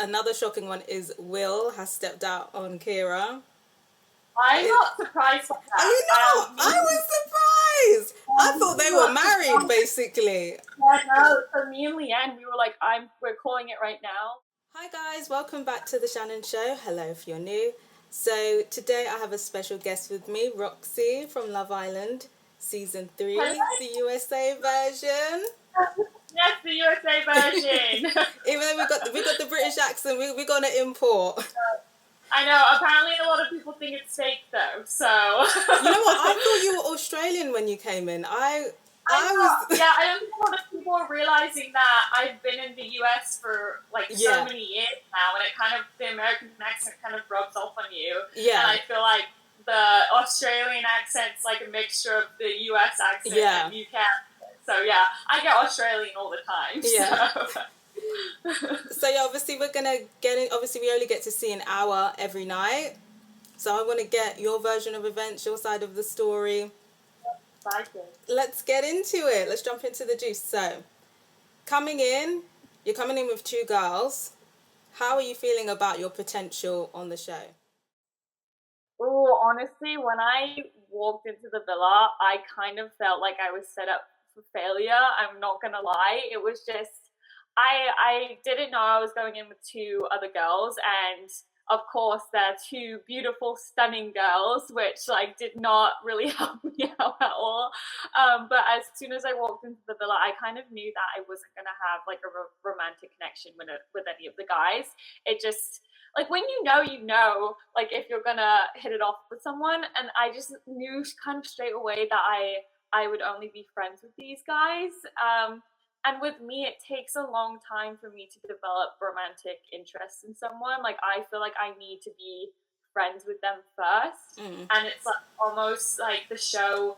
another shocking one is Will has stepped out on Kira. I'm not surprised by Are that. you not? I was surprised. I thought they were married, basically. Yeah, no. So me and Leanne, we were like, we're calling it right now. Hi guys, welcome back to the Shannon Show. Hello if you're new. So today I have a special guest with me, Roxy from Love Island, season 3, Hello? the USA version. Yes, the USA version. Even though we got the British accent, we're gonna import. I know. Apparently, a lot of people think it's fake, though. So You know what? I thought you were Australian when you came in. I was. Yeah, I don't think a lot of people are realizing that I've been in the US for like so many years now, and it kind of the American accent kind of rubs off on you. Yeah. And I feel like the Australian accent's like a mixture of the US accent and UK accent. So yeah, I get Australian all the time. Yeah. So. So yeah, obviously we're gonna get in. Obviously, we only get to see an hour every night. So I want to get your version of events, your side of the story. Let's get into it. Let's jump into the juice. So, you're coming in with 2 girls. How are you feeling about your potential on the show? Oh, honestly, when I walked into the villa, I kind of felt like I was set up for failure. I'm not gonna lie. It was just I didn't know I was going in with 2 other girls, and of course they're 2 beautiful, stunning girls, which like did not really help me out at all. But as soon as I walked into the villa, I kind of knew that I wasn't gonna have like a romantic connection with any of the guys. It just like when you know, like if you're gonna hit it off with someone, and I just knew kind of straight away that I would only be friends with these guys. And with me, it takes a long time for me to develop romantic interest in someone. Like I feel like I need to be friends with them first, and it's like almost like the show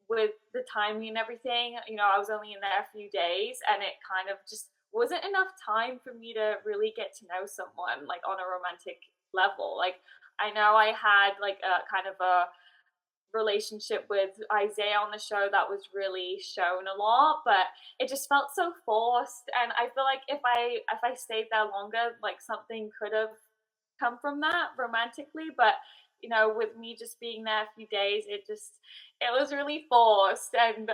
with the timing and everything. You know, I was only in there a few days, and it kind of just wasn't enough time for me to really get to know someone like on a romantic level. Like I know I had like a kind of a relationship with Isaiah on the show that was really shown a lot, but it just felt so forced. And I feel like if I stayed there longer, like something could have come from that romantically. But you know, with me just being there a few days, it was really forced. And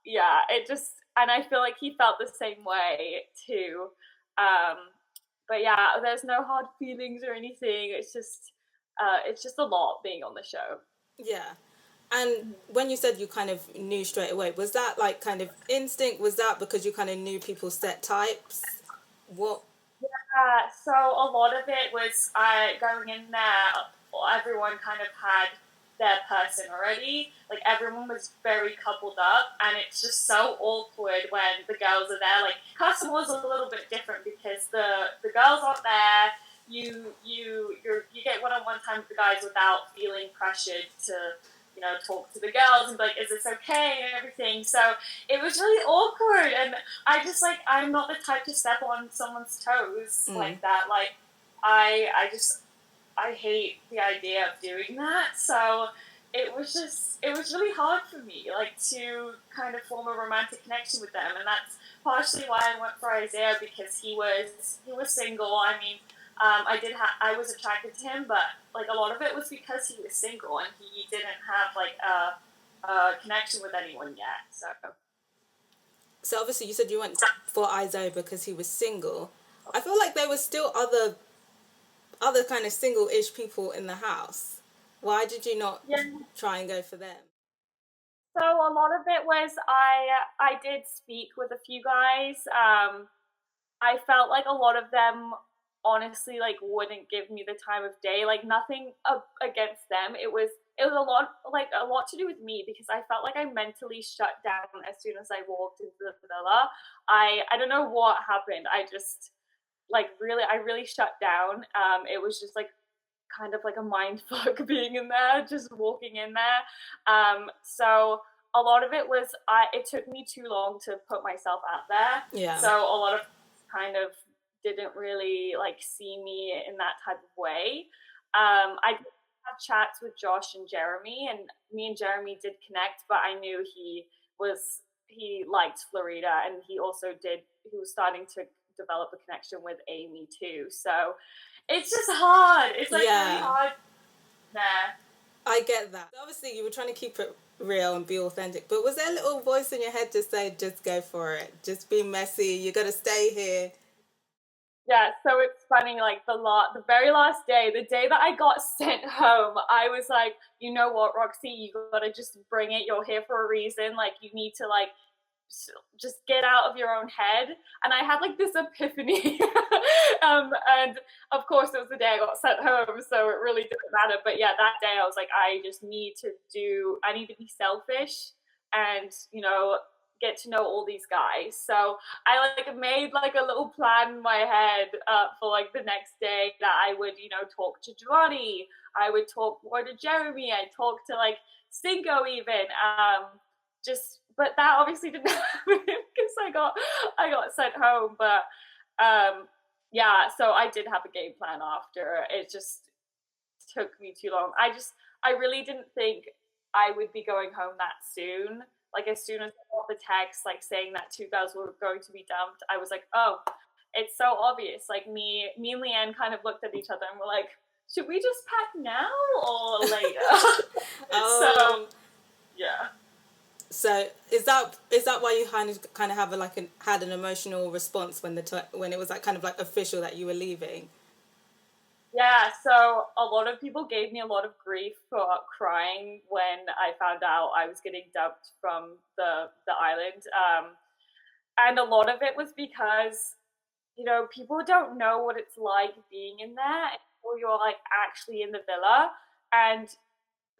yeah, it just, and I feel like he felt the same way too. But yeah, there's no hard feelings or anything. It's just a lot being on the show. Yeah. And when you said you kind of knew straight away, was that like kind of instinct? Was that because you kind of knew people's set types? What? So a lot of it was going in there, everyone kind of had their person already. Like everyone was very coupled up, and it's just so awkward when the girls are there. Like Casa Amor was a little bit different because the girls aren't there. You get one-on-one time with the guys without feeling pressured to talk to the girls and be like, is this okay and everything. So it was really awkward, and I just like I'm not the type to step on someone's toes like that. Like I hate the idea of doing that. So it was really hard for me like to kind of form a romantic connection with them, and that's partially why I went for Isaiah, because he was single. I mean, I was attracted to him, but like a lot of it was because he was single and he didn't have like a connection with anyone yet. So obviously you said you went for Isaiah because he was single. I feel like there was still other kind of single-ish people in the house. Why did you not try and go for them? So a lot of it was I did speak with a few guys. I felt like a lot of them honestly like wouldn't give me the time of day. Like nothing against them. It was a lot to do with me, because I felt like I mentally shut down as soon as I walked into the villa. I don't know what happened. I really shut down. It was just like kind of like a mind fuck being in there, just walking in there. So a lot of it was it took me too long to put myself out there. Yeah. So a lot of kind of didn't really like see me in that type of way. I did have chats with Josh and Jeremy, and me and Jeremy did connect, but I knew he liked Florida, and he was starting to develop a connection with Amy too. So it's just hard. It's like really hard. Nah. I get that. Obviously, you were trying to keep it real and be authentic, but was there a little voice in your head to say, just go for it, just be messy, you got to stay here? Yeah, so it's funny, like the very last day, the day that I got sent home, I was like, you know what, Roxy, you gotta just bring it. You're here for a reason. Like, you need to like just get out of your own head. And I had like this epiphany. And of course it was the day I got sent home, so it really didn't matter. But yeah, that day I was like, I need to be selfish and, you know, get to know all these guys. So I like made like a little plan in my head for like the next day that I would, you know, talk to Giovanni, I would talk more to Jeremy, I'd talk to like Cinco even. But that obviously didn't happen because I got sent home. But yeah, so I did have a game plan after. It just took me too long. I really didn't think I would be going home that soon. Like, as soon as I got the text, like, saying that two girls were going to be dumped, I was like, oh, it's so obvious. Like, me and Leanne kind of looked at each other and were like, should we just pack now or later? So, yeah. So is that why you kind of have had an emotional response when when it was like kind of like official that you were leaving? Yeah, so a lot of people gave me a lot of grief for crying when I found out I was getting dumped from the island. And a lot of it was because, you know, people don't know what it's like being in there until you're like actually in the villa. And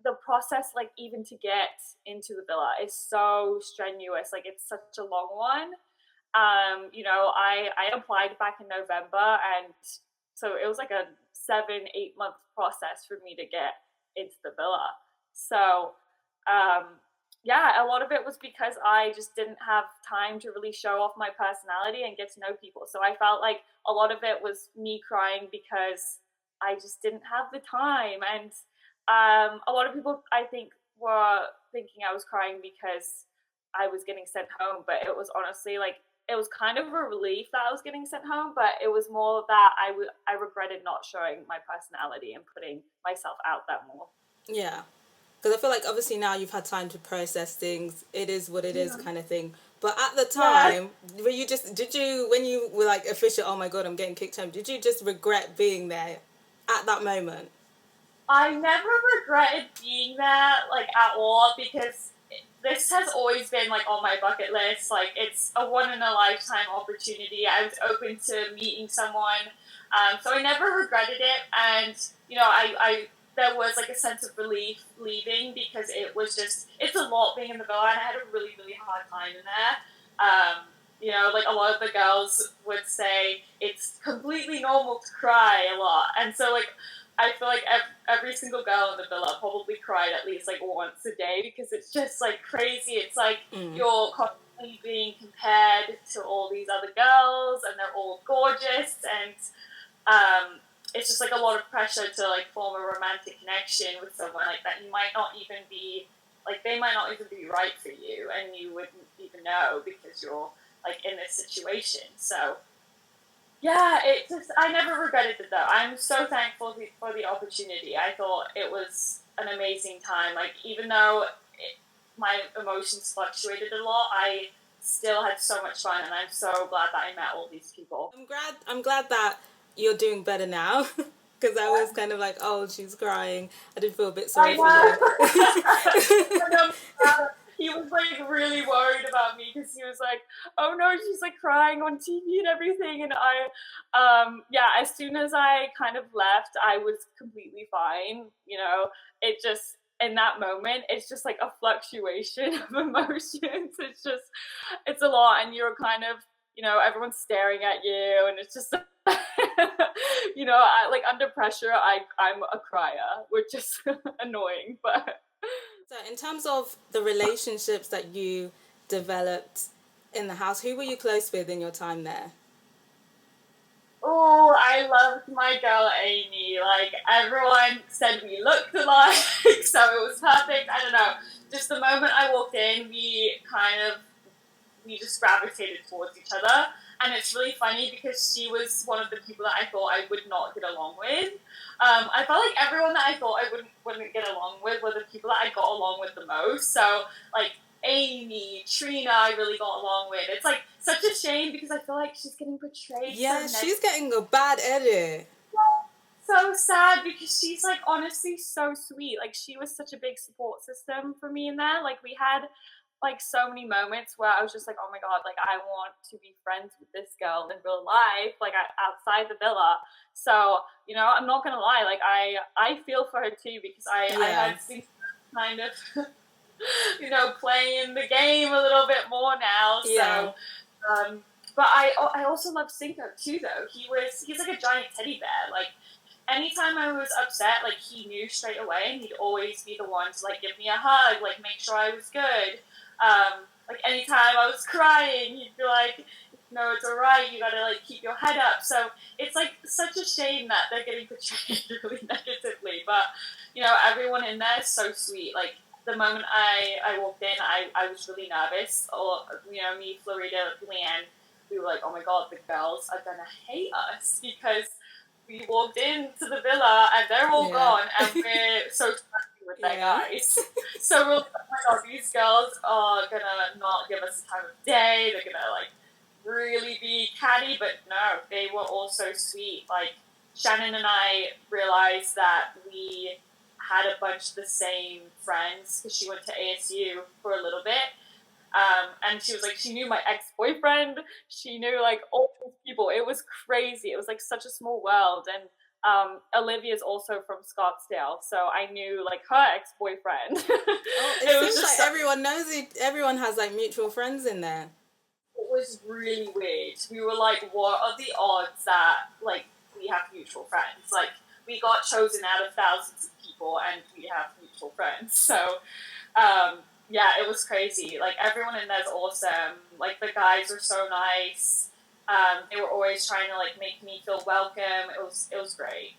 the process, like, even to get into the villa is so strenuous. Like, it's such a long one. You know, I applied back in November, and so it was like a 7-8 month process for me to get into the villa. So yeah, a lot of it was because I just didn't have time to really show off my personality and get to know people. So I felt like a lot of it was me crying because I just didn't have the time. And a lot of people, I think, were thinking I was crying because I was getting sent home, but it was honestly like, it was kind of a relief that I was getting sent home, but it was more that I regretted not showing my personality and putting myself out there more. Yeah, because I feel like obviously now you've had time to process things. It is what it is, kind of thing. But at the time, when you were like official, oh my god, I'm getting kicked home, did you just regret being there at that moment? I never regretted being there, like, at all, because this has always been like on my bucket list. Like, it's a one in a lifetime opportunity. I was open to meeting someone, so I never regretted it. And you know, I there was like a sense of relief leaving because it's a lot being in the villa, and I had a really hard time in there. You know, like, a lot of the girls would say it's completely normal to cry a lot, and so like, I feel like every single girl in the villa probably cried at least like once a day because it's just like crazy. It's like you're constantly being compared to all these other girls and they're all gorgeous, and it's just like a lot of pressure to like form a romantic connection with someone like that. You might not even be like, they might not even be right for you, and you wouldn't even know because you're like in this situation. So yeah, I never regretted it though. I'm so thankful for the opportunity. I thought it was an amazing time. Like, even though my emotions fluctuated a lot, I still had so much fun, and I'm so glad that I met all these people. I'm glad that you're doing better now. Because I was kind of like, oh, she's crying. I did feel a bit sorry for you. He was like really worried about me because he was like, oh no, she's like crying on TV and everything. And yeah, as soon as I kind of left, I was completely fine. You know, it just, in that moment, it's just like a fluctuation of emotions. It's a lot, and you're kind of, you know, everyone's staring at you, and it's just, you know, like, under pressure, I'm a crier, which is annoying, but. So in terms of the relationships that you developed in the house, who were you close with in your time there? Oh, I loved my girl Amy. Like, everyone said we looked alike, so it was perfect. I don't know. Just the moment I walked in, we just gravitated towards each other. And it's really funny because she was one of the people that I thought I would not get along with. I felt like everyone that I thought I wouldn't get along with were the people that I got along with the most. So, like, Amy, Trina, I really got along with. It's, like, such a shame because I feel like she's getting portrayed Yeah, so she's getting a bad edit. So sad because she's, like, honestly so sweet. Like, she was such a big support system for me in there. Like, we had, like, so many moments where I was just like, oh my god, like, I want to be friends with this girl in real life, like, outside the villa. So, you know, I'm not gonna lie, like, I feel for her too because I had seen kind of you know, playing the game a little bit more now. Yeah. So but I also love Cinco too though. He's like a giant teddy bear. Like, anytime I was upset, like, he knew straight away, and he'd always be the one to, like, give me a hug, like, make sure I was good. Like, anytime I was crying, he'd be like, no, it's alright, you gotta, like, keep your head up. So it's, like, such a shame that they're getting portrayed really negatively, but, you know, everyone in there is so sweet. Like, the moment I walked in, I was really nervous. Or, you know, me, Florida, Leanne, we were like, oh my god, the girls are gonna hate us because we walked into the villa and they're all gone and we're so happy with their guys. So we're like, oh my god, these girls are gonna not give us the time of day, they're gonna, like, really be catty, but no, they were all so sweet. Like, Shannon and I realized that we had a bunch of the same friends because she went to ASU for a little bit. And she was like, she knew my ex-boyfriend, she knew, like, all these people. It was crazy. It was, like, such a small world. And Olivia's also from Scottsdale, so I knew, like, her ex-boyfriend. It seems like everyone knows it. Everyone has, like, mutual friends in there. It was really weird. We were like, what are the odds that, like, we have mutual friends? Like, we got chosen out of thousands of people and we have mutual friends. So, yeah, it was crazy. Like, everyone in there's awesome. Like, the guys are so nice. They were always trying to, like, make me feel welcome. It was great.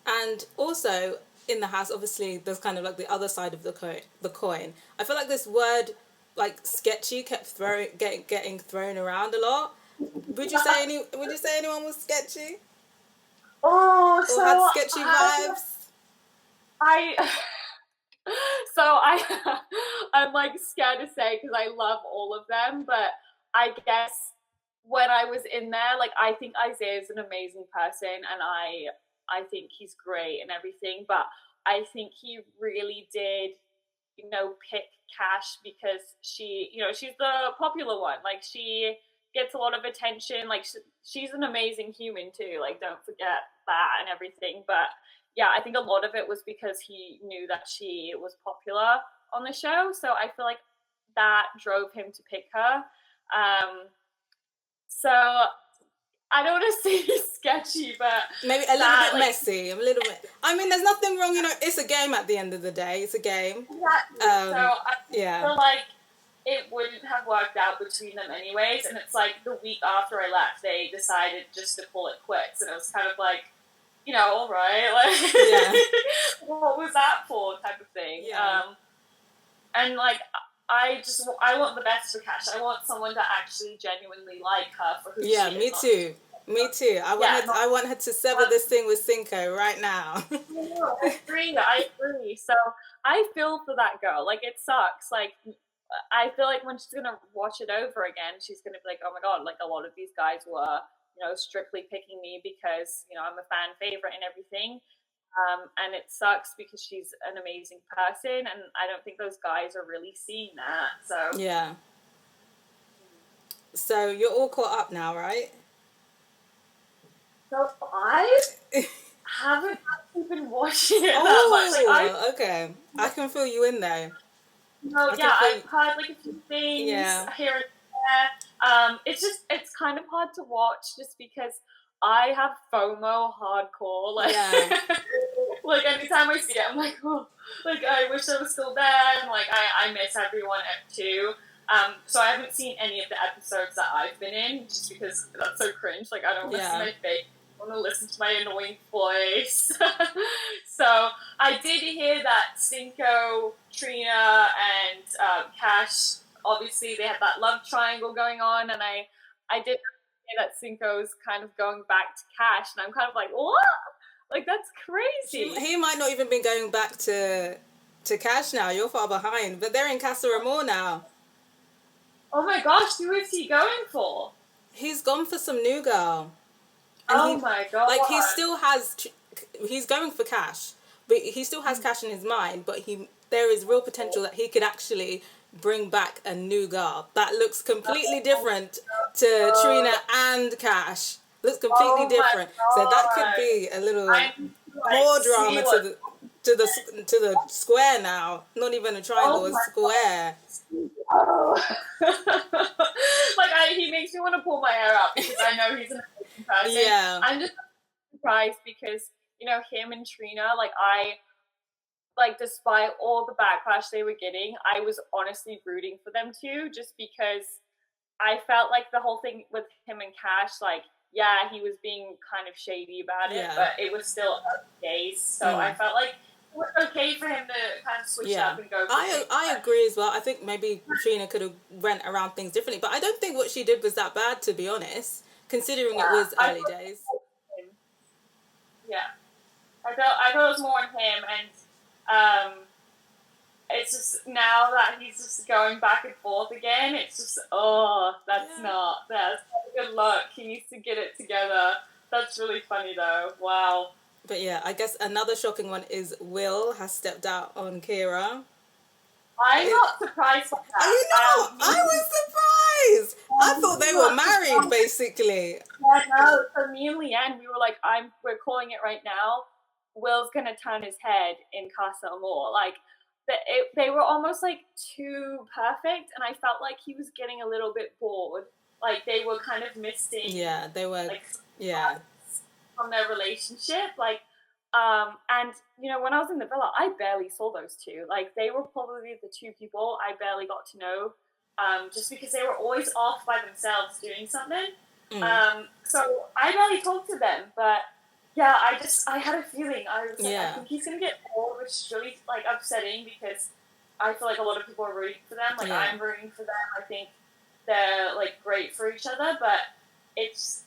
And also, in the house, obviously, there's kind of, like, the other side of the coin. I feel like this word, like, sketchy, kept getting thrown around a lot. Would you say anyone was sketchy? Oh, or had sketchy vibes? I'm, like, scared to say because I love all of them, but I guess when I was in there, like, I think Isaiah's an amazing person, and I think he's great and everything, but I think he really did, you know, pick Cash because she, you know, she's the popular one. Like, she gets a lot of attention. Like, she's an amazing human too. Like, don't forget that and everything. But yeah, I think a lot of it was because he knew that she was popular on the show. So I feel like that drove him to pick her. So I don't want to say sketchy, but maybe a little bit messy. A little bit. I mean, there's nothing wrong. You know, it's a game at the end of the day. It's a game. Exactly. So I feel like it wouldn't have worked out between them anyways. And it's like the week after I left, they decided just to call it quits, and it was kind of like, you know, all right, like, what was that for, type of thing. And, like, I want the best for Cash. I want someone to actually genuinely like her for who she is. Yeah, me too. Me too. I want her to sever this thing with Cinco right now. I agree. So I feel for that girl. Like, it sucks. Like, I feel like when she's gonna watch it over again, she's gonna be like, oh my god, like, a lot of these guys were, you know, strictly picking me because, you know, I'm a fan favorite and everything. And it sucks because she's an amazing person, and I don't think those guys are really seeing that. So yeah. So you're all caught up now, right? So I haven't actually been watching it that much. Like, okay. I can feel you in there. No, I've heard, like, a few things here and there. It's kind of hard to watch just because I have FOMO hardcore. Like, like, anytime I see it, I'm like, oh, like, I wish I was still there. And, like, I miss everyone too. So I haven't seen any of the episodes that I've been in just because that's so cringe. Like, I don't want to see my face. I want to listen to my annoying voice. So I did hear that Cinco, Trina, and Cash, obviously they had that love triangle going on, and I did hear that Cinco's kind of going back to Cash, and I'm kind of like, what? Like, that's crazy. He might not even been going back to Cash now. You're far behind, but they're in Casa Amor now. Oh my gosh, who is he going for? He's gone for some new girl. And oh my god! Like he still has, he's going for Cash, but he still has Cash in his mind. But there is real potential that he could actually bring back a new girl that looks completely different to Trina and Cash. Looks completely different. So that could be a little more drama to the square now. Not even a triangle, a square. Like he makes me want to pull my hair out because I know he's an amazing person. Yeah. I'm just surprised because, you know, him and Trina, like despite all the backlash they were getting, I was honestly rooting for them too, just because I felt like the whole thing with him and Cash, like, yeah, he was being kind of shady about it, but it was still early days, so I felt like it was okay for him to kind of switch up and go. I agree as well. I think maybe Trina could have went around things differently, but I don't think what she did was that bad, to be honest, considering it was early days. Yeah, I thought it was more on him, and it's just now that he's just going back and forth again, it's just, that's not a good look. He needs to get it together. That's really funny though. Wow. But yeah, I guess another shocking one is Will has stepped out on Kira. I'm not surprised by that. Are you not? I was surprised. I thought they were married, basically. Yeah, no. So me and Leanne, we were like, we're calling it right now. Will's gonna turn his head in Casa Amor. Like, they were almost like too perfect, and I felt like he was getting a little bit bored. Like they were kind of missing. Yeah, they were. Like, yeah. From their relationship, like, and you know, when I was in the villa, I barely saw those two. Like, they were probably the two people I barely got to know, just because they were always off by themselves doing something. So I barely talked to them, but yeah, I had a feeling. I was like, I think he's gonna get bored, which is really like upsetting because I feel like a lot of people are rooting for them. Like I'm rooting for them. I think they're like great for each other, but it's.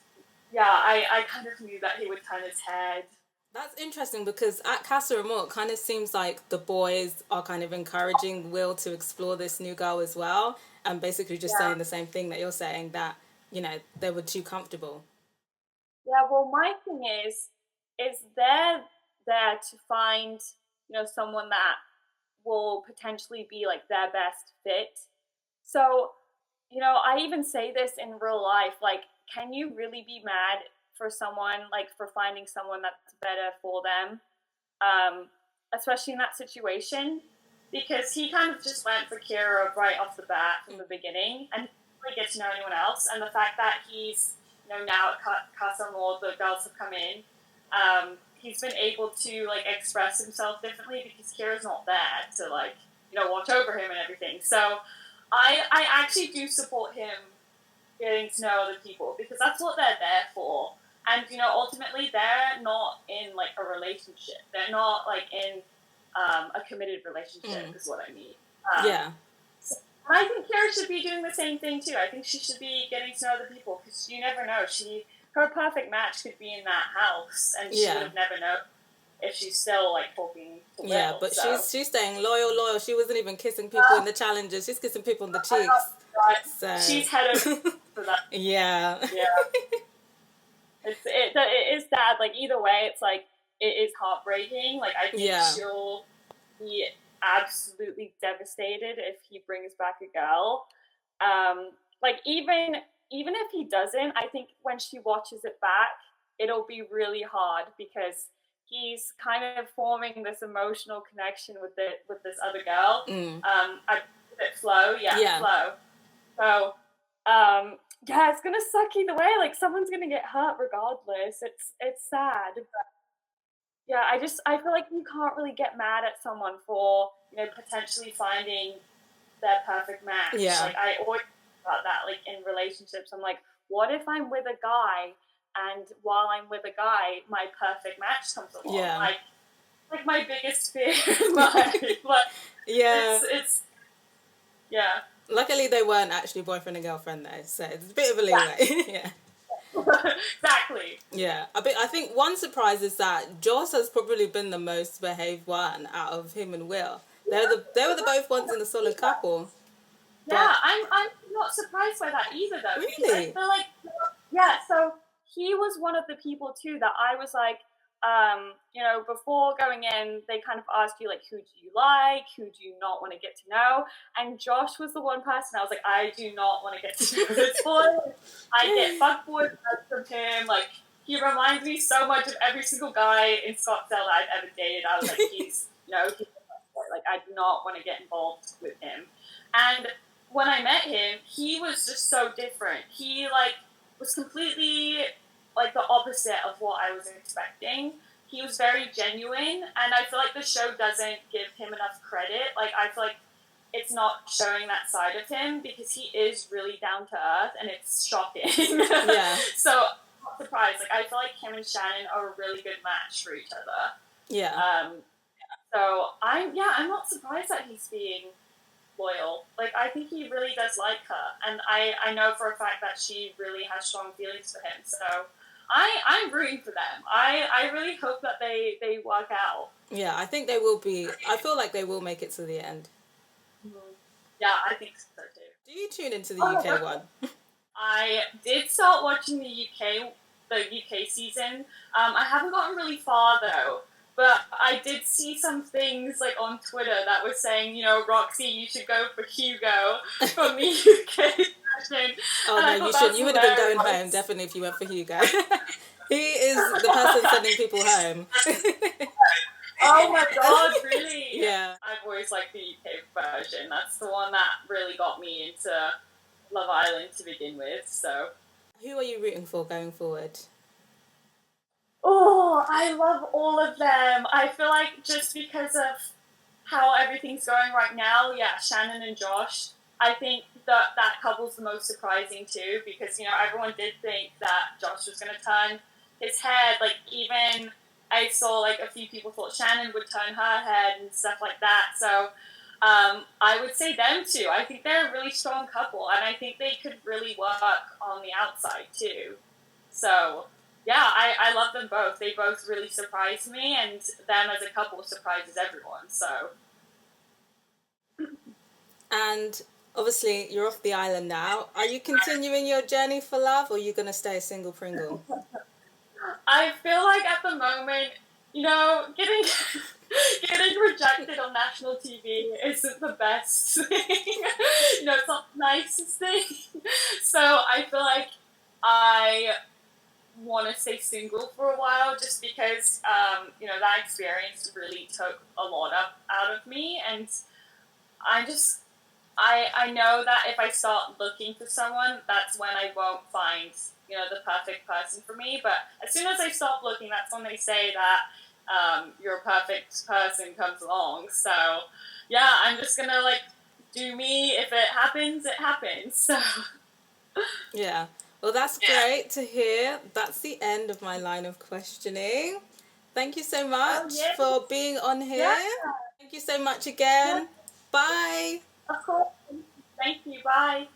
Yeah, I kind of knew that he would turn his head. That's interesting because at Casa Amor, it kind of seems like the boys are kind of encouraging Will to explore this new girl as well, and basically just saying the same thing that you're saying, that, you know, they were too comfortable. Yeah, well, my thing is they're there to find, you know, someone that will potentially be like their best fit. So, you know, I even say this in real life, like, can you really be mad for someone, like, for finding someone that's better for them, especially in that situation? Because he kind of just went for Kira right off the bat from the beginning, and he didn't really get to know anyone else. And the fact that he's, you know, now at Casa Amor, the girls have come in, he's been able to, like, express himself differently because Kira's not there to, like, you know, watch over him and everything. So I actually do support him getting to know other people because that's what they're there for. And, you know, ultimately they're not in like a relationship. They're not like in a committed relationship is what I mean. So I think Kara should be doing the same thing too. I think she should be getting to know other people because you never know. Her perfect match could be in that house and she would have never known if she's still like talking to Will. Yeah, but so. she's staying loyal. She wasn't even kissing people in the challenges. She's kissing people on the cheeks. So. She's headed for that. Yeah. It is sad. Like, either way, it's like, it is heartbreaking. Like, I think she'll be absolutely devastated if he brings back a girl. Like, even if he doesn't, I think when she watches it back, it'll be really hard because he's kind of forming this emotional connection with this other girl. Flo. So, it's gonna suck either way. Like, someone's gonna get hurt regardless. It's sad. But yeah, I feel like you can't really get mad at someone for, you know, potentially finding their perfect match. Yeah. Like, I always think about that, like, in relationships. I'm like, what if I'm with a guy and while I'm with a guy, my perfect match comes along? Yeah. Like my biggest fear in life. But yeah. It's yeah. Luckily, they weren't actually boyfriend and girlfriend though, so it's a bit of a leeway. Yeah. Exactly. Yeah, I think one surprise is that Joss has probably been the most behaved one out of him and Will. They were the both ones in the solid couple. Yeah, But I'm not surprised by that either though, because I really, feel like, yeah, so he was one of the people too that I was like, before going in, they kind of asked you like, who do you like, who do you not want to get to know, and Josh was the one person I was like, I do not want to get to know this boy. I get fuckboy vibes from him. Like, he reminds me so much of every single guy in Scottsdale that I've ever dated. I was like, he's like, I do not want to get involved with him. And when I met him, he was just so different. He like was completely like the opposite of what I was expecting. He was very genuine, and I feel like the show doesn't give him enough credit. Like, I feel like it's not showing that side of him because he is really down to earth, and it's shocking. Yeah. So I'm not surprised. Like, I feel like him and Shannon are a really good match for each other. Yeah. So I'm not surprised that he's being loyal. Like, I think he really does like her, and I know for a fact that she really has strong feelings for him. So I'm rooting for them. I really hope that they work out. Yeah, I think they will be. I feel like they will make it to the end. Mm-hmm. Yeah, I think so too. Do you tune into the UK one? I did start watching the UK season. I haven't gotten really far though. But I did see some things like on Twitter that were saying, Roxy, you should go for Hugo from the UK version. Oh no, you should. You would have been going home definitely if you went for Hugo. He is the person sending people home. Oh my god, really? Yeah. I've always liked the UK version. That's the one that really got me into Love Island to begin with. So, who are you rooting for going forward? Oh, I love all of them. I feel like just because of how everything's going right now, yeah, Shannon and Josh, I think that couple's the most surprising too, because, everyone did think that Josh was going to turn his head. Like, even I saw, like, a few people thought Shannon would turn her head and stuff like that. So, I would say them too. I think they're a really strong couple, and I think they could really work on the outside too. So, yeah, I love them both. They both really surprised me, and them as a couple surprises everyone. So, and obviously you're off the island now. Are you continuing your journey for love, or are you going to stay a single Pringle? I feel like at the moment, getting rejected on national TV isn't the best thing. It's not the nicest thing. So I feel like I want to stay single for a while, just because that experience really took a lot out of me, and I know that if I start looking for someone, that's when I won't find the perfect person for me. But as soon as I stop looking, that's when they say that your perfect person comes along. So yeah, I'm just gonna do me. If it happens, it happens. So yeah. Well, that's great to hear. That's the end of my line of questioning. Thank you so much for being on here. Yeah. Thank you so much again. Yeah. Bye. Of course. Thank you. Bye.